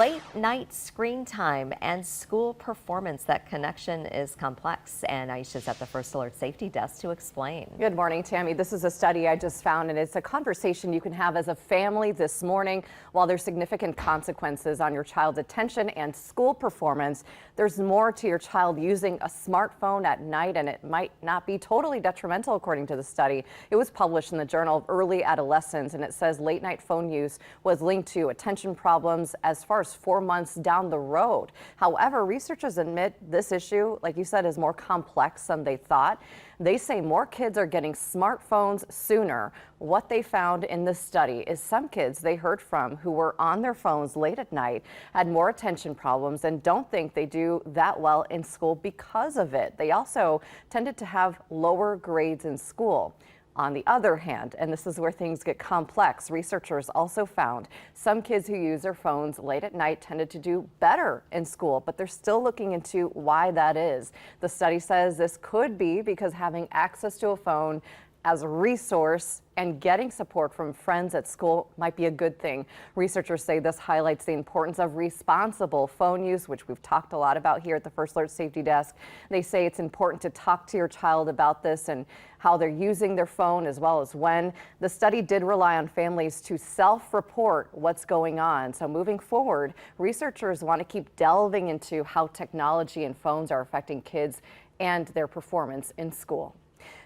Late night screen time and school performance. That connection is complex, and Aisha's at the First Alert Safety Desk to explain. Good morning, Tammy. This is a study I just found, and it's a conversation you can have as a family this morning. While there's significant consequences on your child's attention and school performance, there's more to your child using a smartphone at night, and it might not be totally detrimental, according to the study. It was published in the Journal of Early Adolescence, and it says late night phone use was linked to attention problems as far as 4 months down the road. However, researchers admit this issue, like you said, is more complex than they thought. They say more kids are getting smartphones sooner. What they found in this study is some kids they heard from who were on their phones late at night had more attention problems and don't think they do that well in school because of it. They also tended to have lower grades in school. On the other hand, and this is where things get complex, researchers also found some kids who use their phones late at night tended to do better in school, but they're still looking into why that is. The study says this could be because having access to a phone as a resource and getting support from friends at school might be a good thing. Researchers say this highlights the importance of responsible phone use, which we've talked a lot about here at the First Alert Safety Desk. They say it's important to talk to your child about this and how they're using their phone as well as when. The study did rely on families to self-report what's going on. So moving forward, researchers want to keep delving into how technology and phones are affecting kids and their performance in school.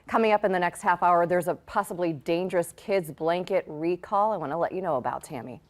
Coming up in the next half hour, there's a possibly dangerous kids blanket recall I want to let you know about, Tammy.